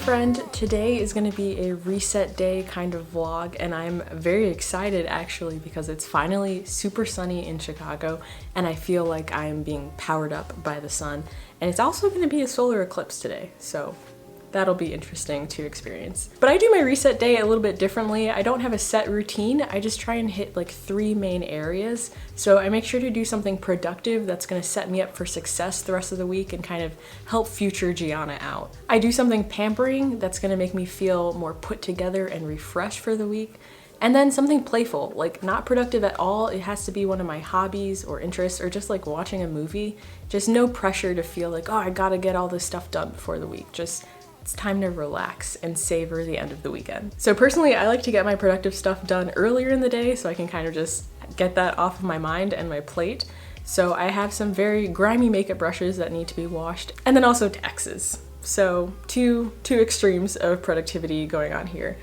friend. Today is going to be a reset day kind of vlog, and I'm very excited actually because it's finally super sunny in Chicago and I feel like I am being powered up by the sun. And it's also going to be a solar eclipse today, so that'll be interesting to experience. But I do my reset day a little bit differently. I don't have a set routine. I just try and hit like 3 main areas. So I make sure to do something productive that's gonna set me up for success the rest of the week and kind of help future Gianna out. I do something pampering that's gonna make me feel more put together and refreshed for the week. And then something playful, like not productive at all. It has to be one of my hobbies or interests or just like watching a movie. Just no pressure to feel like, oh, I gotta get all this stuff done before the week. Just it's time to relax and savor the end of the weekend. So personally, I like to get my productive stuff done earlier in the day so I can kind of just get that off of my mind and my plate. So I have some very grimy makeup brushes that need to be washed, and then also taxes. So two extremes of productivity going on here.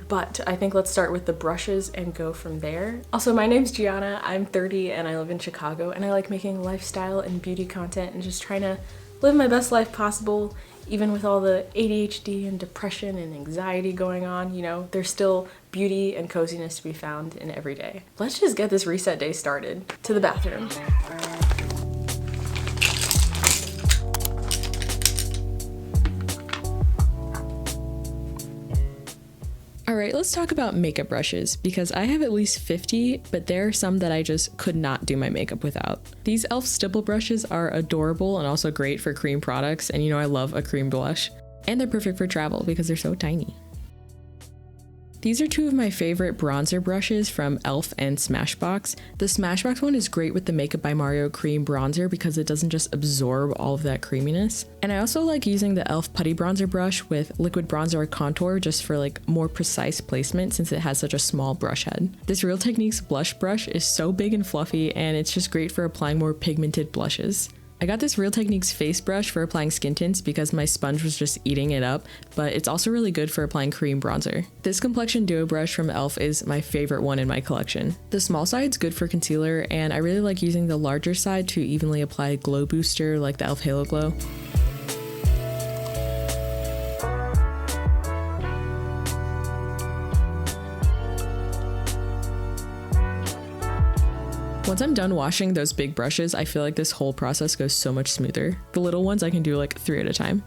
But I think let's start with the brushes and go from there. Also, my name's Gianna, I'm 30 and I live in Chicago, and I like making lifestyle and beauty content and just trying to live my best life possible. Even with all the ADHD and depression and anxiety going on, you know, there's still beauty and coziness to be found in every day. Let's just get this reset day started. To the bathroom. Alright, let's talk about makeup brushes, because I have at least 50, but there are some that I just could not do my makeup without. These e.l.f. stipple brushes are adorable and also great for cream products, and you know I love a cream blush. And they're perfect for travel because they're so tiny. These are 2 of my favorite bronzer brushes from e.l.f. and Smashbox. The Smashbox one is great with the Makeup by Mario cream bronzer because it doesn't just absorb all of that creaminess. And I also like using the e.l.f. putty bronzer brush with liquid bronzer or contour just for like more precise placement since it has such a small brush head. This Real Techniques blush brush is so big and fluffy, and it's just great for applying more pigmented blushes. I got this Real Techniques face brush for applying skin tints because my sponge was just eating it up, but it's also really good for applying cream bronzer. This complexion duo brush from e.l.f. is my favorite one in my collection. The small side's good for concealer, and I really like using the larger side to evenly apply glow booster like the e.l.f. Halo Glow. Once I'm done washing those big brushes, I feel like this whole process goes so much smoother. The little ones I can do like 3 at a time.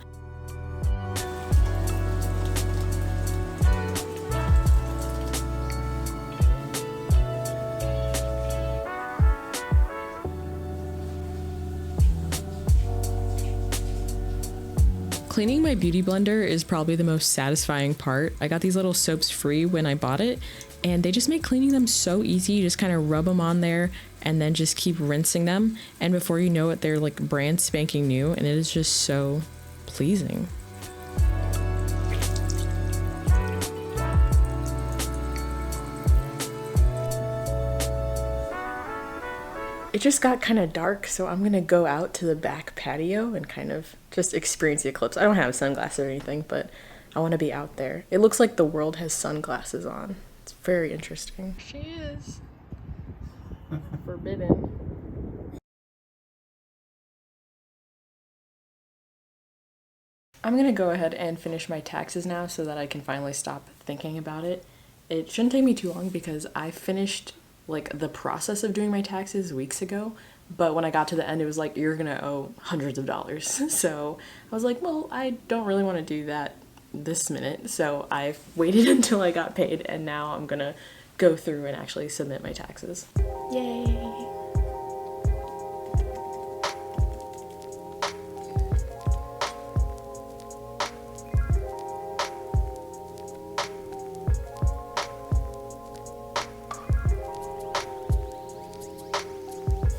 Cleaning my beauty blender is probably the most satisfying part. I got these little soaps free when I bought it, and they just make cleaning them so easy. You just kind of rub them on there and then just keep rinsing them, and before you know it, they're like brand spanking new, and it is just so pleasing. It just got kind of dark, so I'm gonna go out to the back patio and kind of just experience the eclipse. I don't have sunglasses or anything, but I want to be out there. It looks like the world has sunglasses on. It's very interesting. She is. Forbidden. I'm gonna go ahead and finish my taxes now so that I can finally stop thinking about it. It shouldn't take me too long because I finished like the process of doing my taxes weeks ago, but when I got to the end it was like, you're gonna owe hundreds of dollars. So I was like, well, I don't really want to do that this minute, so I waited until I got paid, and now I'm gonna go through and actually submit my taxes. Yay!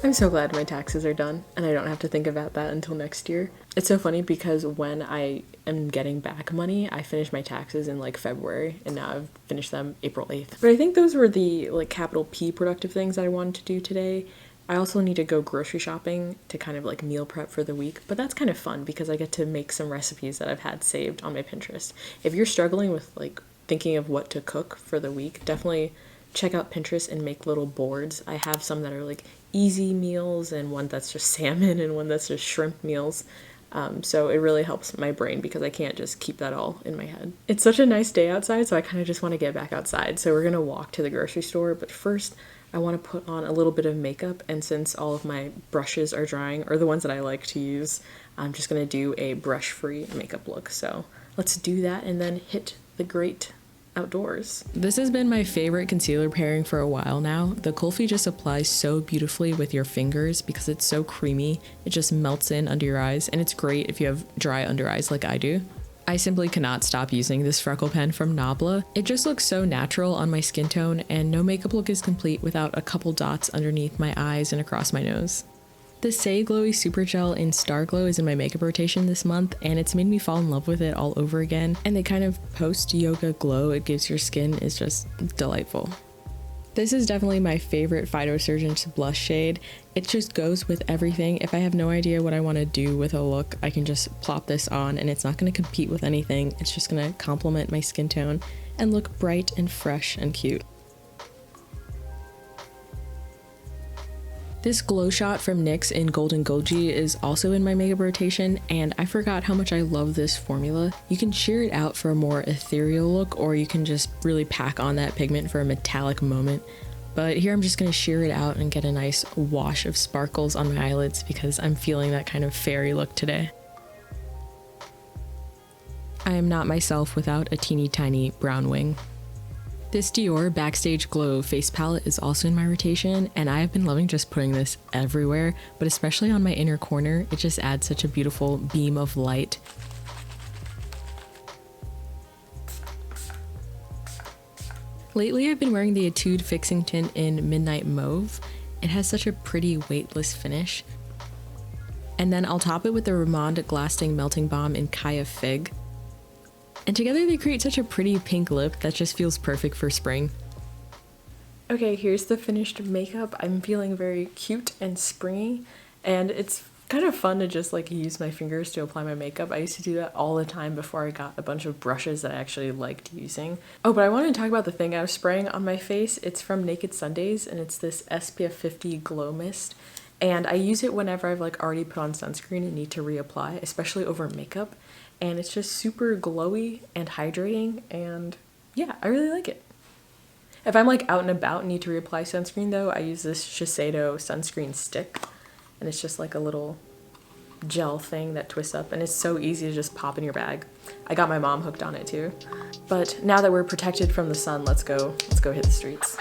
I'm so glad my taxes are done and I don't have to think about that until next year. It's so funny because when I am getting back money, I finish my taxes in like February, and now I've finished them April 8th. But I think those were the like capital P productive things that I wanted to do today. I also need to go grocery shopping to kind of like meal prep for the week, but that's kind of fun because I get to make some recipes that I've had saved on my Pinterest. If you're struggling with like thinking of what to cook for the week, definitely check out Pinterest and make little boards. I have some that are like easy meals and one that's just salmon and one that's just shrimp meals. So it really helps my brain because I can't just keep that all in my head. It's such a nice day outside, so I kind of just want to get back outside. So we're gonna walk to the grocery store, but first I want to put on a little bit of makeup, and since all of my brushes are drying, or the ones that I like to use, I'm just gonna do a brush-free makeup look. So let's do that and then hit the great outdoors. This has been my favorite concealer pairing for a while now. The Kulfi just applies so beautifully with your fingers because it's so creamy. It just melts in under your eyes, and it's great if you have dry under eyes like I do. I simply cannot stop using this freckle pen from Nabla. It just looks so natural on my skin tone, and no makeup look is complete without a couple dots underneath my eyes and across my nose. The Say Glowy Super Gel in Star Glow is in my makeup rotation this month, and it's made me fall in love with it all over again. And the kind of post-yoga glow it gives your skin is just delightful. This is definitely my favorite Phytosurgeon's blush shade. It just goes with everything. If I have no idea what I want to do with a look, I can just plop this on and it's not going to compete with anything. It's just going to complement my skin tone and look bright and fresh and cute. This glow shot from NYX in Golden Goji is also in my makeup rotation, and I forgot how much I love this formula. You can sheer it out for a more ethereal look, or you can just really pack on that pigment for a metallic moment. But here I'm just going to sheer it out and get a nice wash of sparkles on my eyelids because I'm feeling that kind of fairy look today. I am not myself without a teeny tiny brown wing. This Dior Backstage Glow face palette is also in my rotation, and I have been loving just putting this everywhere, but especially on my inner corner. It just adds such a beautiful beam of light. Lately I've been wearing the Etude Fixing Tint in Midnight Mauve. It has such a pretty weightless finish. And then I'll top it with the Ramond Glasting Melting Balm in Kaya Fig. And together they create such a pretty pink lip that just feels perfect for spring. Okay, here's the finished makeup. I'm feeling very cute and springy, and it's kind of fun to just like use my fingers to apply my makeup. I used to do that all the time before I got a bunch of brushes that I actually liked using. Oh, but I wanted to talk about the thing I was spraying on my face. It's from Naked Sundays, and it's this SPF 50 Glow Mist. And I use it whenever I've like already put on sunscreen and need to reapply, especially over makeup. And it's just super glowy and hydrating, and yeah, I really like it. If I'm like out and about and need to reapply sunscreen though, I use this Shiseido sunscreen stick, and it's just like a little gel thing that twists up, and it's so easy to just pop in your bag. I got my mom hooked on it too. But now that we're protected from the sun, let's go hit the streets.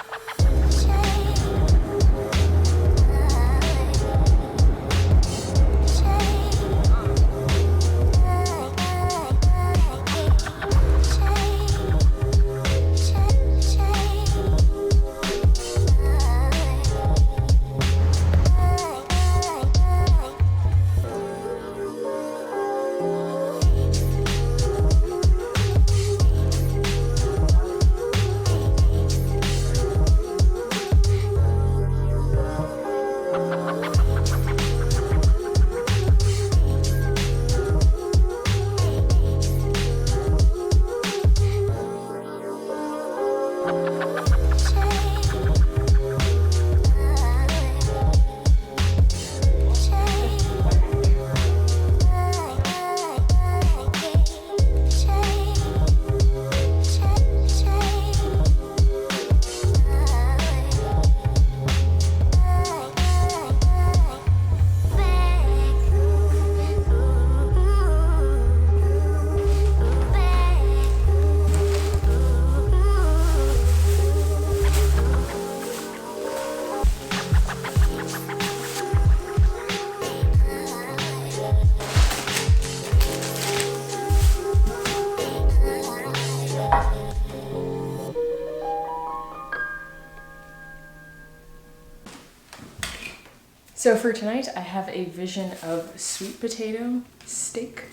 So for tonight, I have a vision of sweet potato, steak,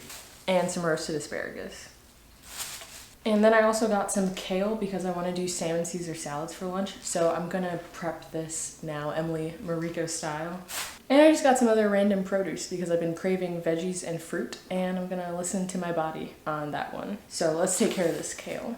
and some roasted asparagus. And then I also got some kale because I want to do salmon Caesar salads for lunch. So I'm gonna prep this now, Emily Mariko style. And I just got some other random produce because I've been craving veggies and fruit, and I'm gonna listen to my body on that one. So let's take care of this kale.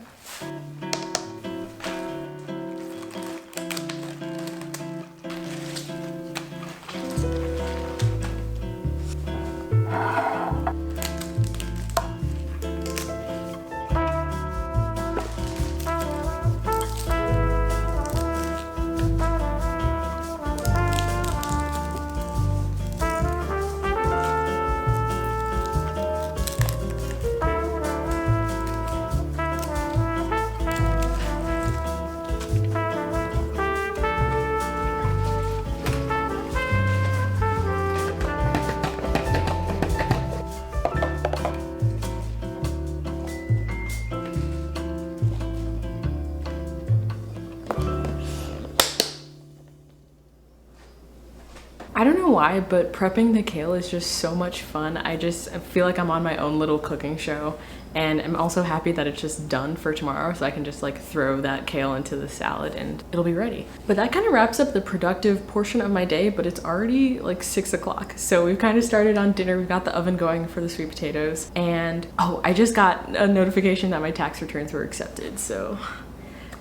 I don't know why, but prepping the kale is just so much fun. I just feel like I'm on my own little cooking show, and I'm also happy that it's just done for tomorrow, so I can just like throw that kale into the salad and it'll be ready. But that kind of wraps up the productive portion of my day, but it's already like 6 o'clock. So we've kind of started on dinner. We've got the oven going for the sweet potatoes, and oh, I just got a notification that my tax returns were accepted, so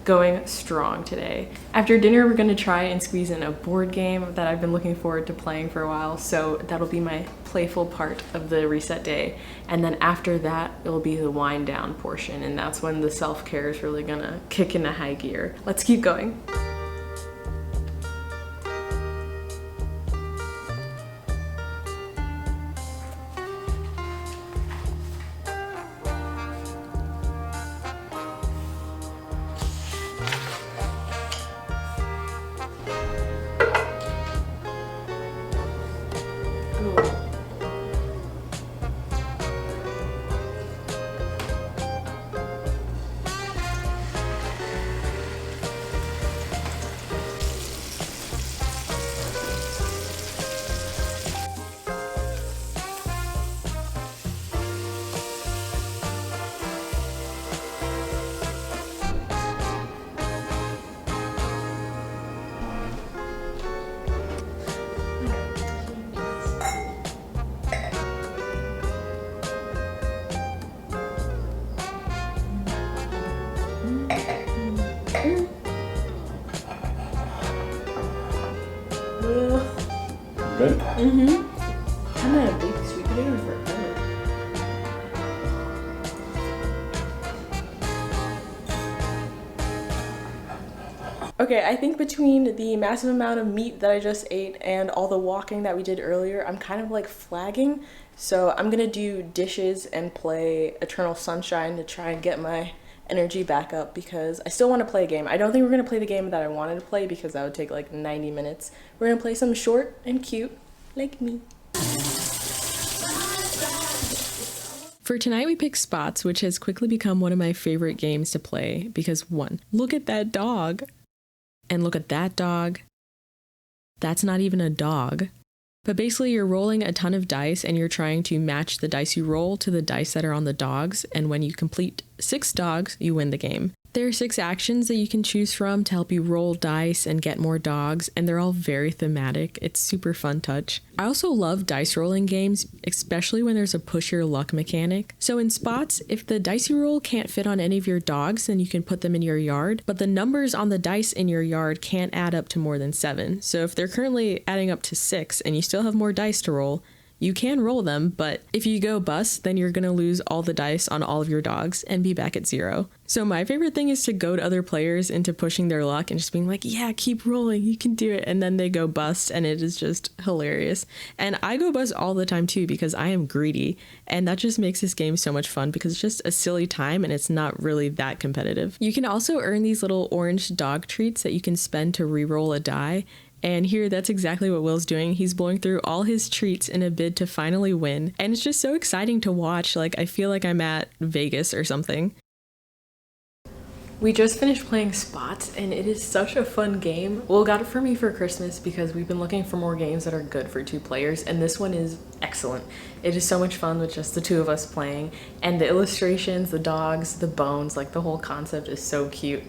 going strong today. After dinner, we're gonna try and squeeze in a board game that I've been looking forward to playing for a while, so that'll be my playful part of the reset day. And then after that, it'll be the wind down portion, and that's when the self-care is really gonna kick into high gear. Let's keep going. Good? Mm-hmm. I'm gonna bake sweet potatoes forever. Okay, I think between the massive amount of meat that I just ate and all the walking that we did earlier, I'm kind of like flagging. So I'm gonna do dishes and play Eternal Sunshine to try and get my energy back up, because I still want to play a game. I don't think we're gonna play the game that I wanted to play because that would take like 90 minutes. We're gonna play something short and cute, like me. For tonight, we picked Spots, which has quickly become one of my favorite games to play because, one, look at that dog. And look at that dog. That's not even a dog. But basically, you're rolling a ton of dice and you're trying to match the dice you roll to the dice that are on the dogs. And when you complete 6 dogs, you win the game. There are 6 actions that you can choose from to help you roll dice and get more dogs, and they're all very thematic. It's super fun touch. I also love dice rolling games, especially when there's a push your luck mechanic. So in Spots, if the dice you roll can't fit on any of your dogs, then you can put them in your yard, but the numbers on the dice in your yard can't add up to more than 7. So if they're currently adding up to 6 and you still have more dice to roll, you can roll them, but if you go bust, then you're gonna lose all the dice on all of your dogs and be back at 0. So my favorite thing is to goad other players into pushing their luck and just being like, yeah, keep rolling, you can do it. And then they go bust, and it is just hilarious. And I go bust all the time too, because I am greedy. And that just makes this game so much fun because it's just a silly time and it's not really that competitive. You can also earn these little orange dog treats that you can spend to re-roll a die. And here, that's exactly what Will's doing. He's blowing through all his treats in a bid to finally win. And it's just so exciting to watch. Like, I feel like I'm at Vegas or something. We just finished playing Spots, and it is such a fun game. Will got it for me for Christmas because we've been looking for more games that are good for 2 players, and this one is excellent. It is so much fun with just the 2 of us playing, and the illustrations, the dogs, the bones, like the whole concept is so cute.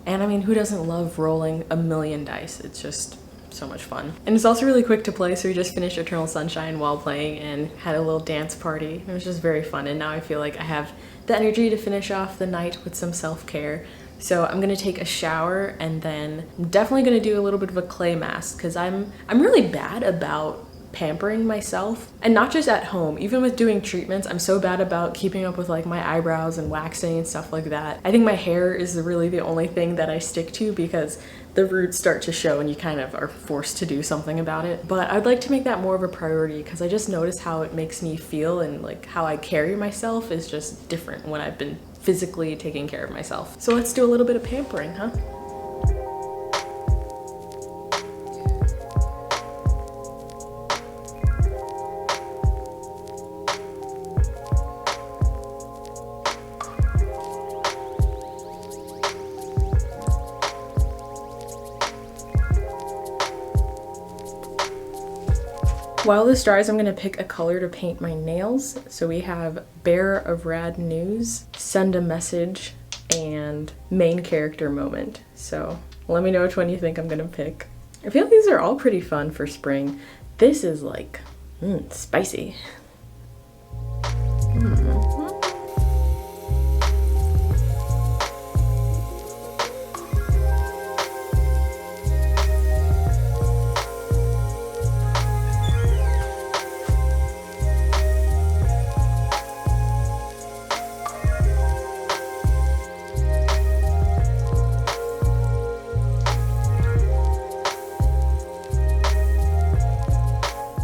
And I mean, who doesn't love rolling a million dice? It's just so much fun. And it's also really quick to play, so we just finished Eternal Sunshine while playing and had a little dance party. It was just very fun, and now I feel like I have the energy to finish off the night with some self-care. So I'm gonna take a shower, and then I'm definitely gonna do a little bit of a clay mask because I'm really bad about pampering myself, and not just at home, even with doing treatments. I'm so bad about keeping up with like my eyebrows and waxing and stuff like that. I think my hair is really the only thing that I stick to because the roots start to show and you kind of are forced to do something about it. But I'd like to make that more of a priority because I just notice how it makes me feel, and like how I carry myself is just different when I've been physically taking care of myself. So let's do a little bit of pampering, huh? While this dries, I'm gonna pick a color to paint my nails. So we have Bearer of Rad News, Send a Message, and Main Character Moment. So let me know which one you think I'm gonna pick. I feel like these are all pretty fun for spring. This is like, spicy.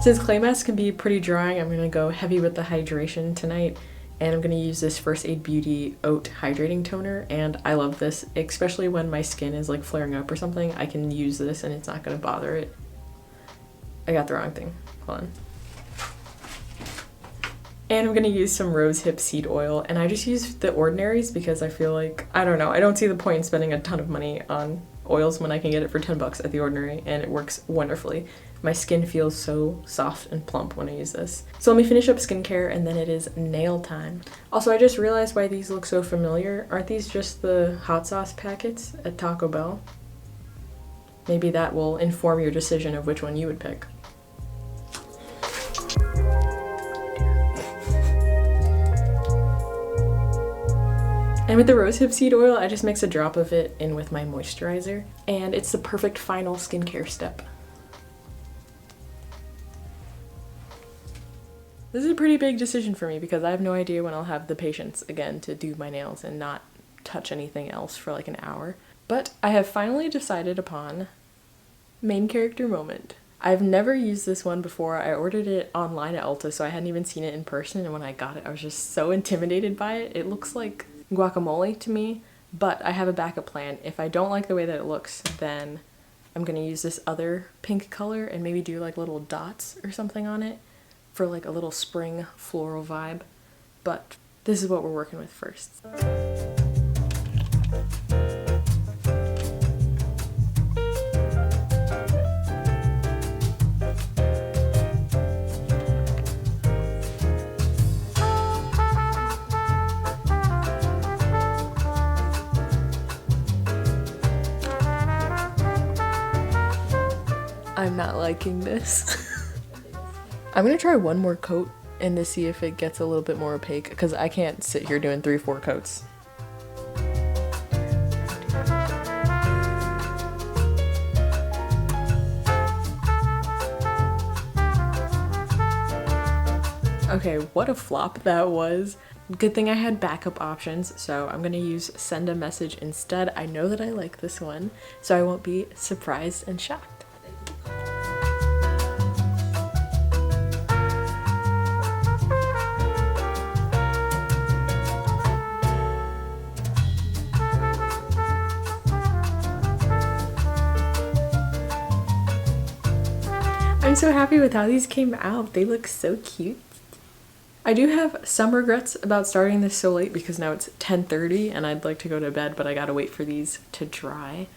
Since clay masks can be pretty drying, I'm gonna go heavy with the hydration tonight, and I'm gonna use this First Aid Beauty Oat Hydrating Toner, and I love this, especially when my skin is like flaring up or something. I can use this and it's not gonna bother it. I got the wrong thing, hold on. And I'm gonna use some rosehip seed oil, and I just use the ordinaries because I feel like, I don't know, I don't see the point in spending a ton of money on oils when I can get it for 10 bucks at the Ordinary, and it works wonderfully. My skin feels so soft and plump when I use this. So let me finish up skincare and then it is nail time. Also, I just realized why these look so familiar. Aren't these just the hot sauce packets at Taco Bell? Maybe that will inform your decision of which one you would pick. And with the rosehip seed oil, I just mix a drop of it in with my moisturizer, and it's the perfect final skincare step. This is a pretty big decision for me because I have no idea when I'll have the patience again to do my nails and not touch anything else for like an hour. But I have finally decided upon Main Character Moment. I've never used this one before. I ordered it online at Ulta, so I hadn't even seen it in person, and when I got it, I was just so intimidated by it. It looks like guacamole to me, but I have a backup plan. If I don't like the way that it looks, then I'm gonna use this other pink color and maybe do like little dots or something on it for like a little spring floral vibe. But this is what we're working with first. I'm not liking this. I'm gonna try one more coat and to see if it gets a little bit more opaque, because I can't sit here doing 3-4 coats. Okay, what a flop that was. Good thing I had backup options, so I'm gonna use Send a Message instead. I know that I like this one, so I won't be surprised and shocked. I'm so happy with how these came out. They look so cute. I do have some regrets about starting this so late because now it's 10:30 and I'd like to go to bed, but I gotta wait for these to dry.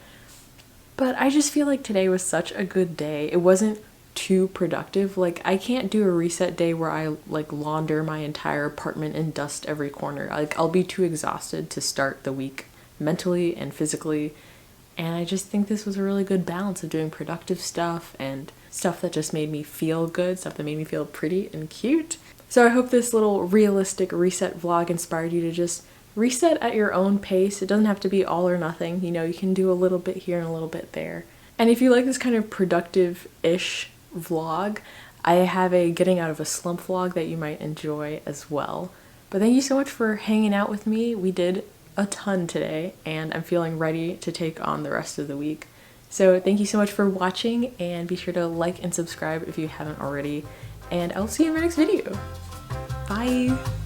But I just feel like today was such a good day. It wasn't too productive. Like, I can't do a reset day where I like launder my entire apartment and dust every corner. Like, I'll be too exhausted to start the week mentally and physically. And I just think this was a really good balance of doing productive stuff and stuff that just made me feel good, stuff that made me feel pretty and cute. So I hope this little realistic reset vlog inspired you to just reset at your own pace. It doesn't have to be all or nothing. You know, you can do a little bit here and a little bit there. And if you like this kind of productive-ish vlog, I have a getting out of a slump vlog that you might enjoy as well. But thank you so much for hanging out with me. We did a ton today, and I'm feeling ready to take on the rest of the week. So thank you so much for watching, and be sure to like and subscribe if you haven't already, and I'll see you in my next video. Bye!